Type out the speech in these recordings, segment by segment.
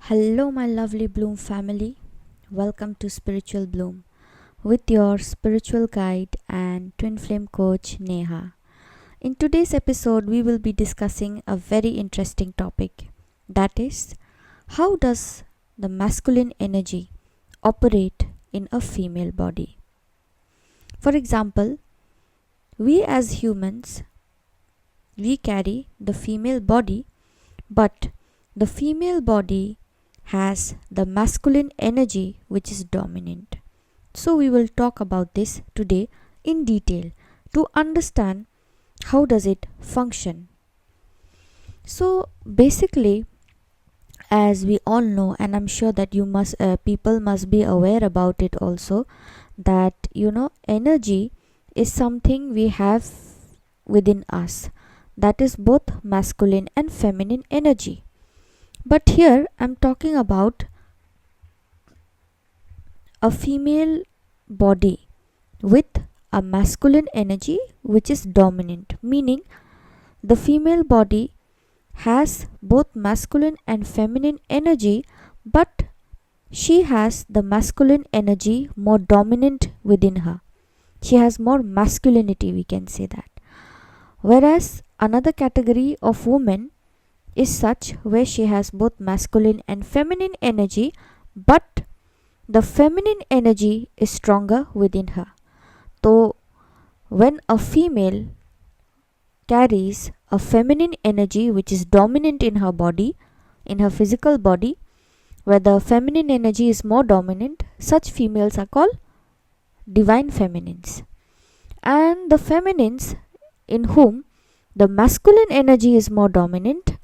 Hello, my lovely Bloom family. Welcome to Spiritual Bloom with your spiritual guide and twin flame coach Neha. In today's episode, we will be discussing a very interesting topic, that is, how does the masculine energy operate in a female body? For example, we as humans, we carry the female body, but the female body has the masculine energy which is dominant. So we will talk about this today in detail to understand how does it function. So basically, as we all know, and I'm sure that people must be aware about it also, that energy is something we have within us, that is both masculine and feminine energy. But here I'm talking about a female body with a masculine energy which is dominant, meaning the female body has both masculine and feminine energy, but she has the masculine energy more dominant within her. She has more masculinity, we can say that. Whereas another category of women is such where she has both masculine and feminine energy, but the feminine energy is stronger within her. So when a female carries a feminine energy which is dominant in her body, in her physical body, where the feminine energy is more dominant, such females are called divine feminines. And the feminines in whom the masculine energy is more dominant,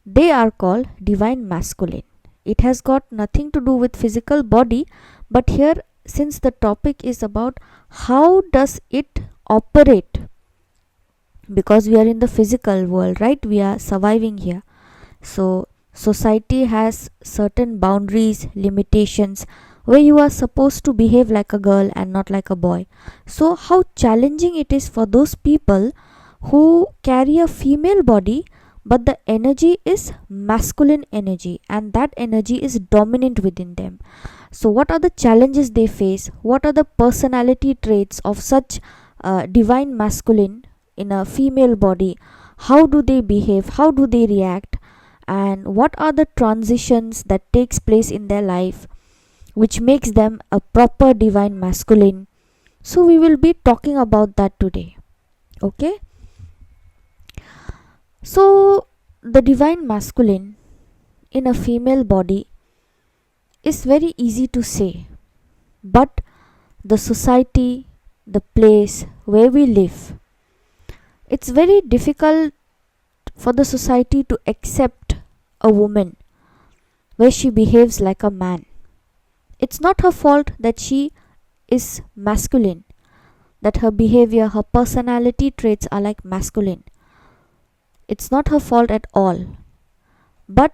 they are called divine masculine. It has got nothing to do with physical body, but here, since the topic is about how does it operate, because we are in the physical world, right? We are surviving here. So society has certain boundaries, limitations, where you are supposed to behave like a girl and not like a boy. So how challenging it is for those people who carry a female body, but the energy is masculine energy and that energy is dominant within them. So what are the challenges they face? What are the personality traits of such divine masculine in a female body? How do they behave? How do they react? And what are the transitions that takes place in their life which makes them a proper divine masculine? So we will be talking about that today. Okay? So the divine masculine in a female body is very easy to say, but the society, the place where we live, it's very difficult for the society to accept a woman where she behaves like a man. It's not her fault that she is masculine, that her behavior, her personality traits are like masculine. It's not her fault at all. But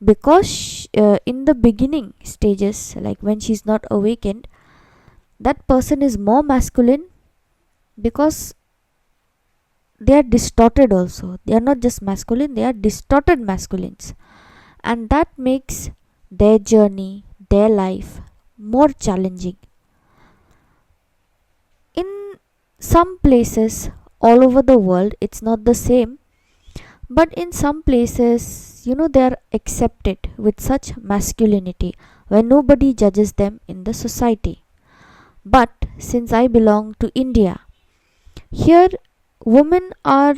because in the beginning stages, like when she's not awakened, that person is more masculine because they are distorted also. They are not just masculine, they are distorted masculines. And that makes their journey, their life more challenging. In some places all over the world, it's not the same. But in some places, they are accepted with such masculinity where nobody judges them in the society. But since I belong to India, here women are,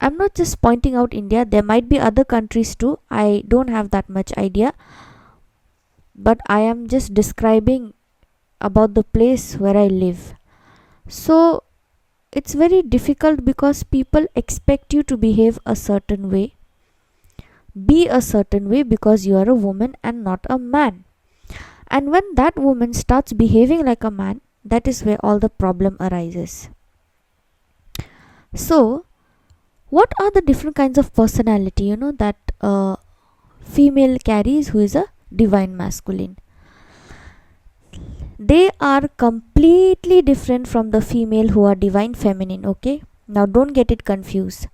I'm not just pointing out India, there might be other countries too, I don't have that much idea, but I am just describing about the place where I live. So it's very difficult because people expect you to behave a certain way, be a certain way because you are a woman and not a man. And when that woman starts behaving like a man, that is where all the problem arises. So what are the different kinds of personality that a female carries who is a divine masculine? They are completely different from the female who are divine feminine. Okay, now don't get it confused.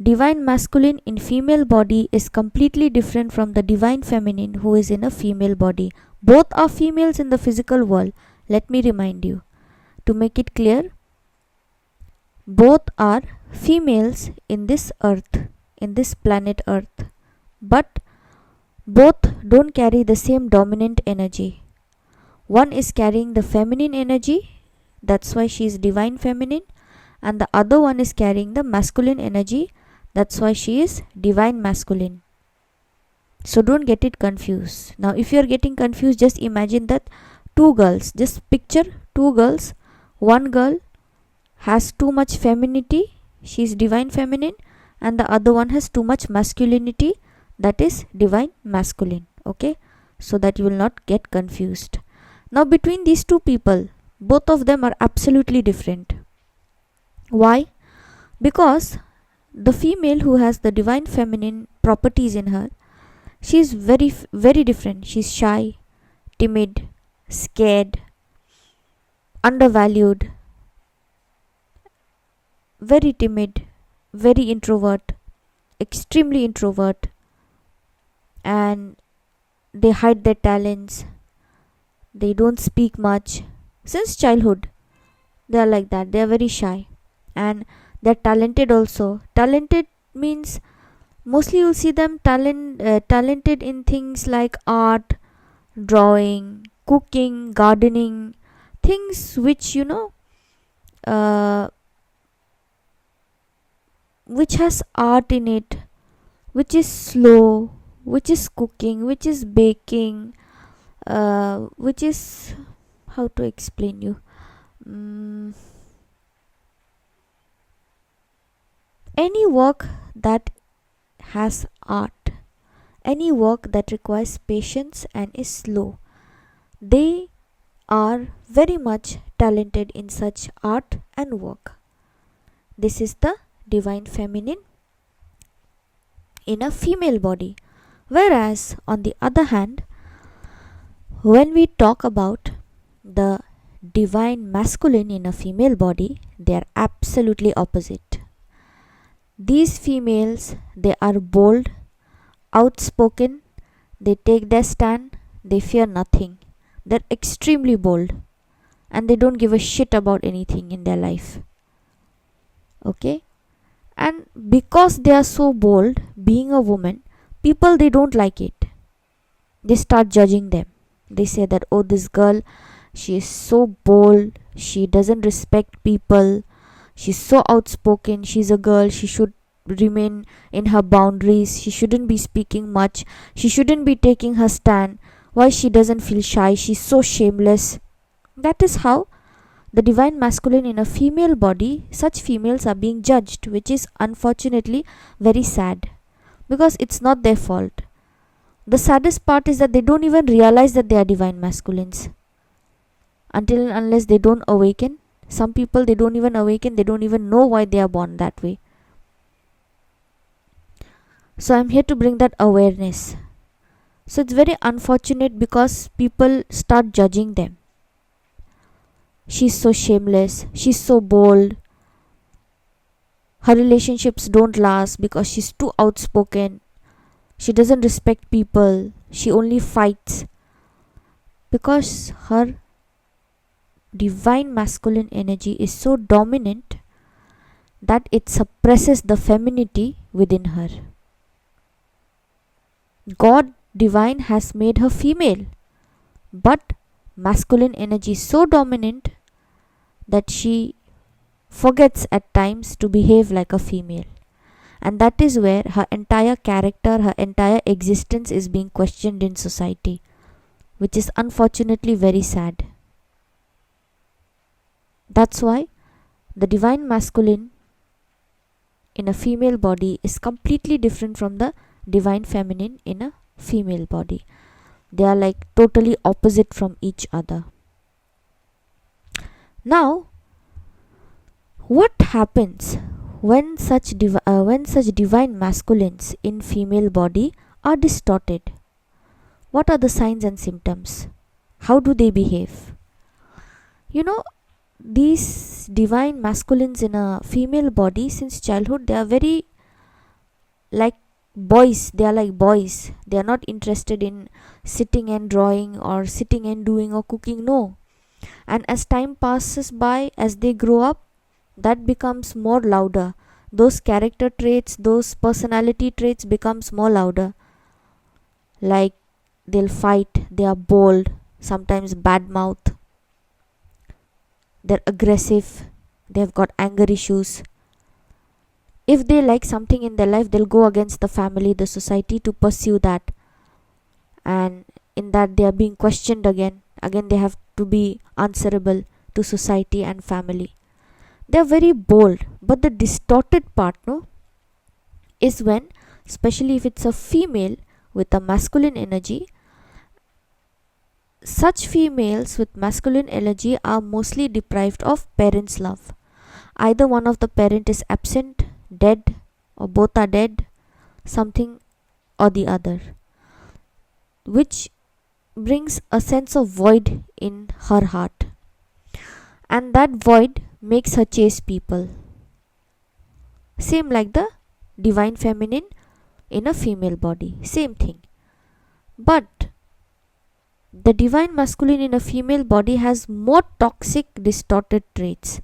divine masculine in female body is completely different from the divine feminine who is in a female body. Both are females in the physical world. Let me remind you to make it clear. Both are females in this earth, in this planet earth, but both don't carry the same dominant energy. One is carrying the feminine energy, that's why she is divine feminine, and the other one is carrying the masculine energy, that's why she is divine masculine. So don't get it confused. Now if you are getting confused, just imagine that two girls, just picture two girls. One girl has too much femininity, she is divine feminine, and the other one has too much masculinity, that is divine masculine. Okay, so that you will not get confused. Now between these two people, both of them are absolutely different. Why? Because the female who has the divine feminine properties in her, she is very different. She is shy, timid, scared, undervalued, very timid, very introvert, extremely introvert, and they hide their talents. They don't speak much. Since childhood, they are like that. They are very shy, and they are talented also. Talented means mostly you'll see them talented in things like art, drawing, cooking, gardening, things which uh, which has art in it, which is slow, which is cooking, which is baking, which is, how to explain you, any work that has art, any work that requires patience and is slow, they are very much talented in such art and work. This is the divine feminine in a female body. Whereas on the other hand, when we talk about the divine masculine in a female body, they are absolutely opposite. These females, they are bold, outspoken, they take their stand, they fear nothing. They're extremely bold and they don't give a shit about anything in their life. Okay? And because they are so bold, being a woman, people, they don't like it. They start judging them. They say that, oh, this girl, she is so bold, she doesn't respect people, she's so outspoken, she's a girl, she should remain in her boundaries, she shouldn't be speaking much, she shouldn't be taking her stand. Why she doesn't feel shy? She's so shameless. That is how the divine masculine in a female body, such females are being judged, which is unfortunately very sad, because it's not their fault. The saddest part is that they don't even realize that they are divine masculines until and unless they don't awaken. Some people, they don't even awaken, they don't even know why they are born that way. So I'm here to bring that awareness. So it's very unfortunate because people start judging them. She's so shameless, she's so bold, her relationships don't last because she's too outspoken, she doesn't respect people, she only fights, because her divine masculine energy is so dominant that it suppresses the femininity within her. God divine has made her female, but masculine energy is so dominant that she forgets at times to behave like a female, and that is where her entire character, her entire existence is being questioned in society, which is unfortunately very sad. That's why the divine masculine in a female body is completely different from the divine feminine in a female body. They are like totally opposite from each other. Now, what happens when such divine masculines in female body are distorted? What are the signs and symptoms? How do they behave? These divine masculines in a female body, since childhood, they are very like boys, they are like boys. They are not interested in sitting and drawing or sitting and doing or cooking. No. And as time passes by, as they grow up, that becomes more louder. Those character traits, those personality traits becomes more louder. Like they'll fight, they are bold, sometimes bad mouth, they're aggressive, they've got anger issues. If they like something in their life, they'll go against the family, the society to pursue that. And in that, they are being questioned again. Again, they have to be answerable to society and family. They are very bold. But the distorted part, no, is when, especially if it's a female with a masculine energy, such females with masculine energy are mostly deprived of parents' love. Either one of the parent is absent, dead, or both are dead, something or the other, which brings a sense of void in her heart. And that void makes her chase people. Same like the divine feminine in a female body. Same thing. But the divine masculine in a female body has more toxic, distorted traits.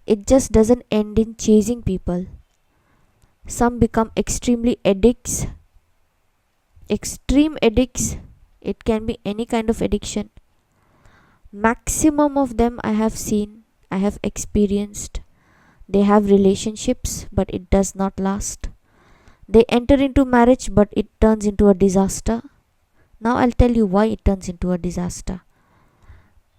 It just doesn't end in chasing people. Some become extremely addicts. Extreme addicts. It can be any kind of addiction. Maximum of them I have seen, I have experienced. They have relationships, but it does not last. They enter into marriage, but it turns into a disaster. Now I'll tell you why it turns into a disaster.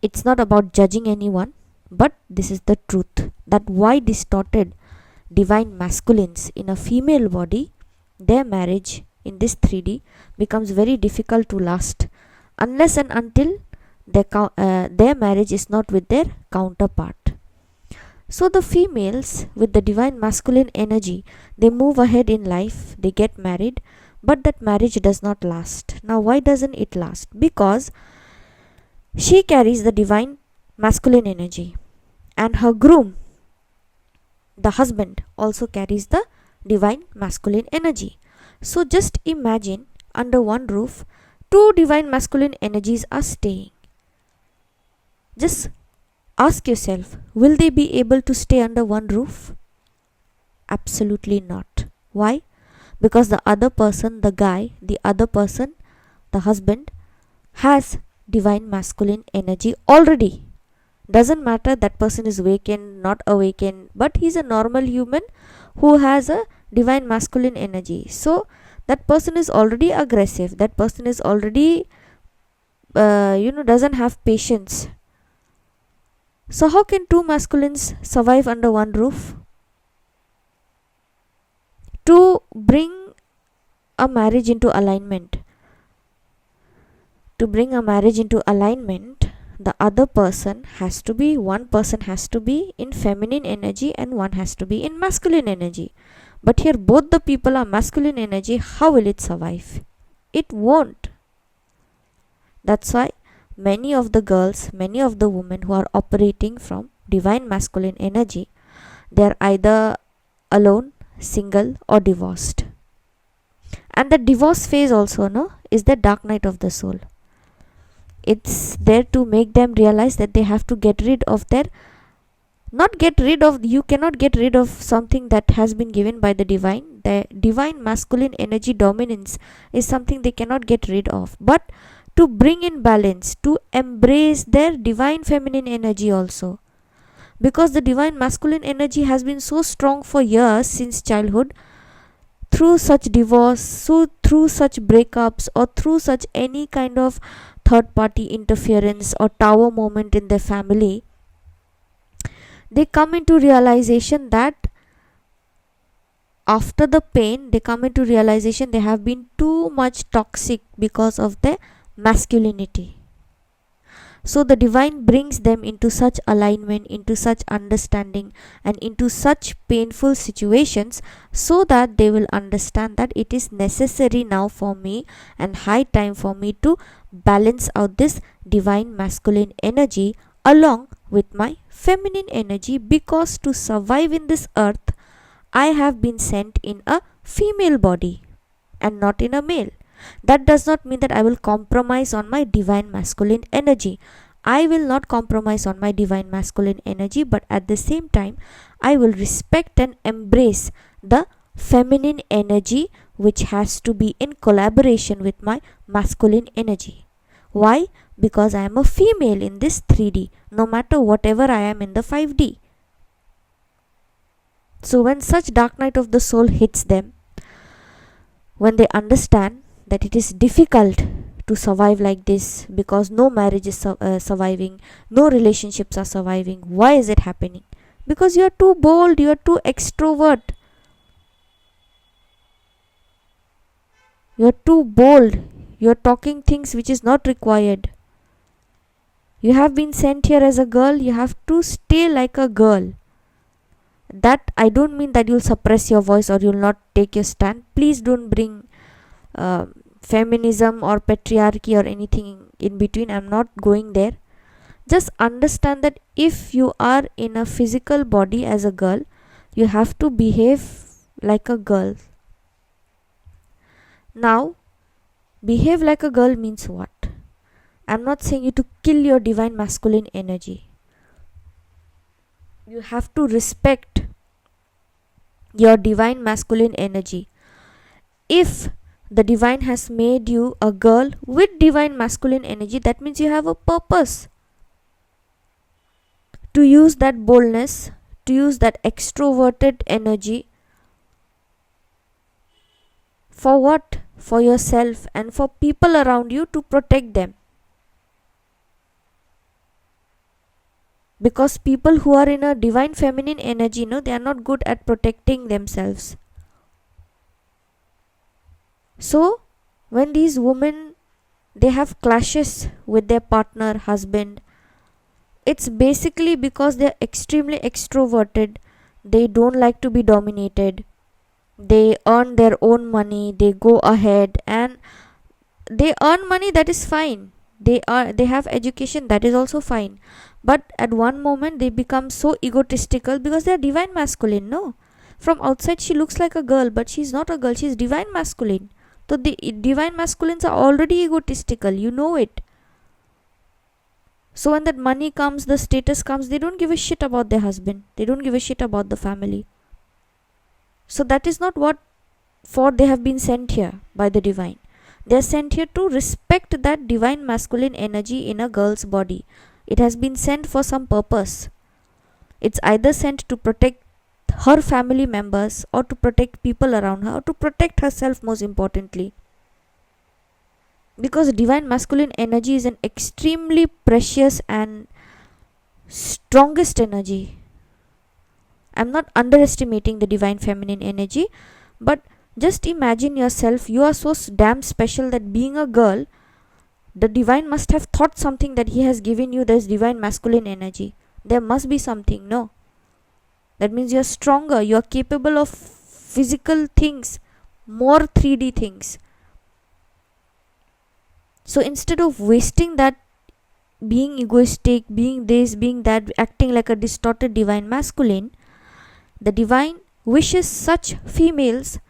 It's not about judging anyone, but this is the truth. That why distorted divine masculines in a female body, their marriage in this 3D becomes very difficult to last unless and until their marriage is not with their counterpart. So the females with the divine masculine energy, they move ahead in life, they get married, but that marriage does not last. Now why doesn't it last? Because she carries the divine masculine energy, and her groom, the husband, also carries the divine masculine energy. So just imagine, under one roof, two divine masculine energies are staying. Just ask yourself, will they be able to stay under one roof? Absolutely not. Why? Because the other person, the guy, the other person, the husband, has divine masculine energy already. Doesn't matter that person is awakened, not awakened, but he's a normal human who has a divine masculine energy. So that person is already aggressive, that person is already doesn't have patience. So how can two masculines survive under one roof? To bring a marriage into alignment, the other person has to be, one person has to be in feminine energy and one has to be in masculine energy. But here both the people are masculine energy. How will it survive? It won't. That's why many of the girls, many of the women who are operating from divine masculine energy, they are either alone, single, or divorced. And the divorce phase also is the dark night of the soul. It's there to make them realize that they have to get rid of their, you cannot get rid of something that has been given by the divine. The divine masculine energy dominance is something they cannot get rid of, but to bring in balance, to embrace their divine feminine energy also. Because the divine masculine energy has been so strong for years, since childhood, through such divorce, through such breakups, or through such any kind of third party interference or tower moment in their family, they come into realization that after the pain, they come into realization they have been too much toxic because of their masculinity. So the divine brings them into such alignment, into such understanding, and into such painful situations, so that they will understand that it is necessary now for me and high time for me to balance out this divine masculine energy along with my feminine energy, because to survive in this earth, I have been sent in a female body and not in a male. That does not mean that I will compromise on my divine masculine energy. I will not compromise on my divine masculine energy, but at the same time, I will respect and embrace the feminine energy which has to be in collaboration with my masculine energy. Why? Because I am a female in this 3D, no matter whatever I am in the 5D. So, when such dark night of the soul hits them, when they understand that it is difficult to survive like this because no marriage is surviving, no relationships are surviving, why is it happening? Because you are too bold, you are too extrovert, you are too bold, you are talking things which is not required. You have been sent here as a girl, you have to stay like a girl. That I don't mean that you'll suppress your voice or you'll not take your stand. Please don't bring feminism or patriarchy or anything in between. I'm not going there. Just understand that if you are in a physical body as a girl, you have to behave like a girl. Now, behave like a girl means what? I'm not saying you to kill your divine masculine energy. You have to respect your divine masculine energy. If the divine has made you a girl with divine masculine energy, that means you have a purpose to use that boldness, to use that extroverted energy. For what? For yourself and for people around you, to protect them. Because people who are in a divine feminine energy, they are not good at protecting themselves. So when these women, they have clashes with their partner, husband, it's basically because they are extremely extroverted. They don't like to be dominated. They earn their own money, they go ahead and they earn money, that is fine. They have education, that is also fine. But at one moment they become so egotistical because they are divine masculine. No, from outside she looks like a girl, but she's not a girl, she's divine masculine. So the divine masculines are already egotistical, you know it. So when that money comes, the status comes, they don't give a shit about their husband, they don't give a shit about the family. So that is not what for they have been sent here by the divine. They are sent here to respect that divine masculine energy in a girl's body. It has been sent for some purpose. It's either sent to protect her family members or to protect people around her or to protect herself, most importantly. Because divine masculine energy is an extremely precious and strongest energy. I'm not underestimating the divine feminine energy, but just imagine yourself, you are so damn special that being a girl, the divine must have thought something that he has given you this divine masculine energy. There must be something, no? That means you are stronger, you are capable of physical things, more 3D things. So instead of wasting that, being egoistic, being this, being that, acting like a distorted divine masculine, the divine wishes such females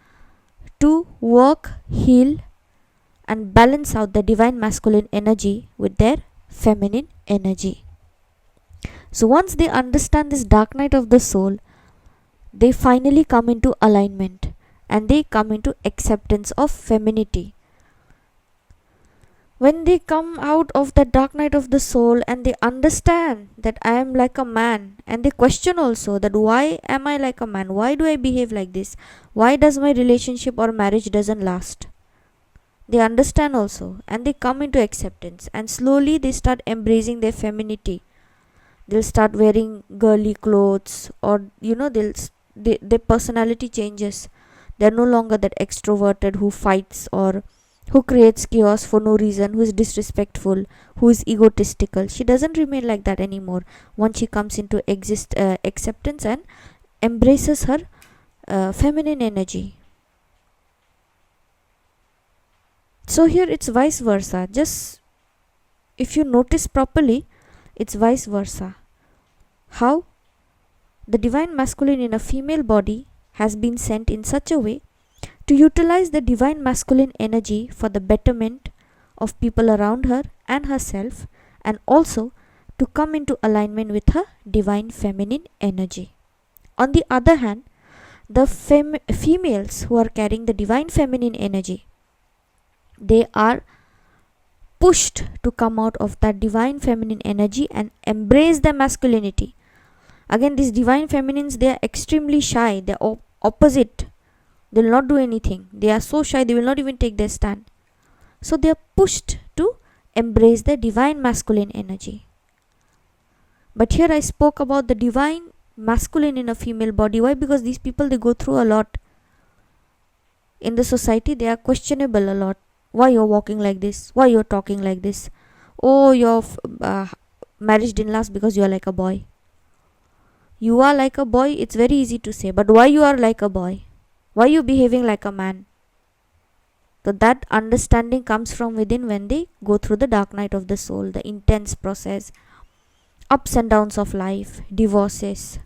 to work, heal and balance out the divine masculine energy with their feminine energy. So once they understand this dark night of the soul, they finally come into alignment and they come into acceptance of femininity. When they come out of the dark night of the soul and they understand that I am like a man, and they question also that why am I like a man, why do I behave like this, why does my relationship or marriage doesn't last, they understand also and they come into acceptance, and slowly they start embracing their femininity. They'll start wearing girly clothes, or their personality changes. They're no longer that extroverted who fights or who creates chaos for no reason, who is disrespectful, who is egotistical. She doesn't remain like that anymore once she comes into acceptance and embraces her feminine energy. So here it's vice versa. Just if you notice properly, it's vice versa. How the divine masculine in a female body has been sent in such a way to utilize the divine masculine energy for the betterment of people around her and herself, and also to come into alignment with her divine feminine energy. On the other hand, the females who are carrying the divine feminine energy, they are pushed to come out of that divine feminine energy and embrace their masculinity. Again, these divine feminines, they are extremely shy, they are opposite, they will not do anything, they are so shy, they will not even take their stand. So they are pushed to embrace the divine masculine energy. But here I spoke about the divine masculine in a female body. Why? Because these people, they go through a lot in the society. They are questionable a lot. Why you're walking like this? Why you're talking like this? Oh, your marriage didn't last because you are like a boy. You are like a boy, it's very easy to say, but why you are like a boy? Why you behaving like a man? So that understanding comes from within when they go through the dark night of the soul, the intense process, ups and downs of life, divorces,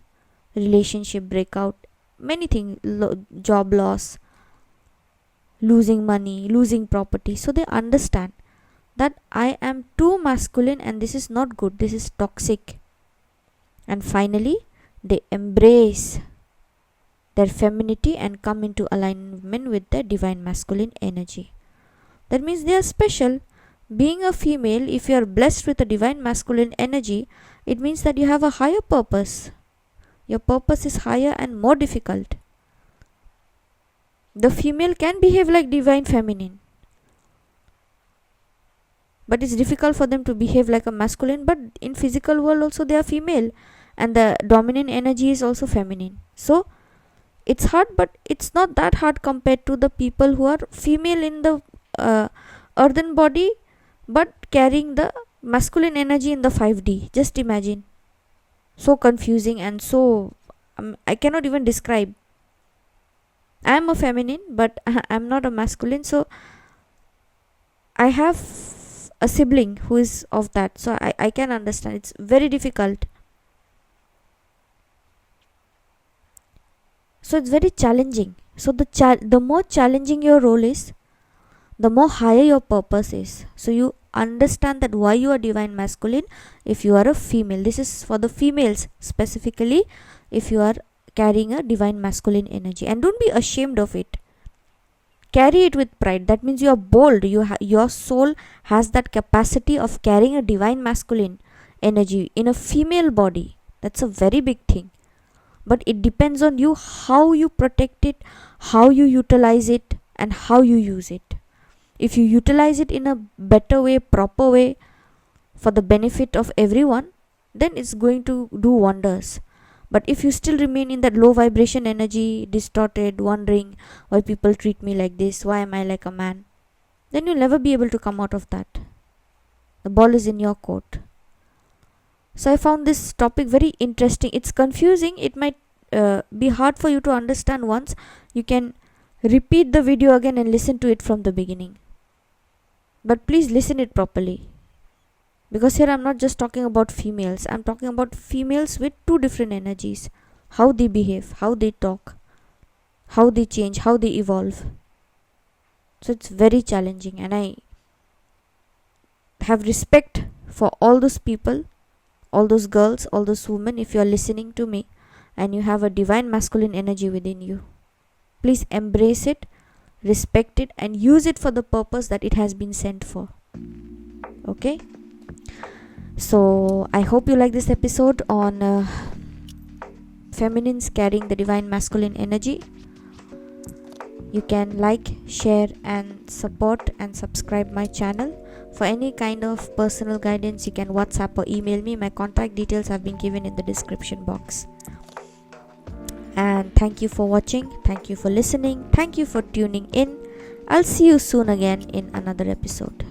relationship breakout, many things, job loss, losing money, losing property. So they understand that I am too masculine and this is not good, this is toxic. And finally, they embrace their femininity and come into alignment with their divine masculine energy. That means they are special. Being a female, if you are blessed with a divine masculine energy, it means that you have a higher purpose. Your purpose is higher and more difficult. The female can behave like divine feminine, but it's difficult for them to behave like a masculine. But in physical world also they are female, and the dominant energy is also feminine. So it's hard, but it's not that hard compared to the people who are female in the earthen body but carrying the masculine energy in the 5D. Just imagine. So confusing and so I cannot even describe. I am a feminine, but I am not a masculine. So I have a sibling who is of that, so I can understand. It's very difficult. So it's very challenging. So the more challenging your role is, the more higher your purpose is. So you understand that why you are divine masculine if you are a female. This is for the females specifically, if you are carrying a divine masculine energy. And don't be ashamed of it. Carry it with pride. That means you are bold. Your soul has that capacity of carrying a divine masculine energy in a female body. That's a very big thing. But it depends on you how you protect it, how you utilize it, and how you use it. If you utilize it in a better way, proper way, for the benefit of everyone, then it's going to do wonders. But if you still remain in that low vibration energy, distorted, wondering why people treat me like this, why am I like a man, then you'll never be able to come out of that. The ball is in your court. So I found this topic very interesting. It's confusing. It might be hard for you to understand once. You can repeat the video again and listen to it from the beginning. But please listen it properly. Because here I'm not just talking about females. I'm talking about females with two different energies. How they behave, how they talk, how they change, how they evolve. So it's very challenging. And I have respect for all those people, all those girls, all those women. If you are listening to me and you have a divine masculine energy within you, please embrace it, respect it, and use it for the purpose that it has been sent for. Okay, so I hope you like this episode on feminines carrying the divine masculine energy. You can like, share, and support and subscribe my channel. For any kind of personal guidance, you can WhatsApp or email me. My contact details have been given in the description box. And thank you for watching. Thank you for listening. Thank you for tuning in. I'll see you soon again in another episode.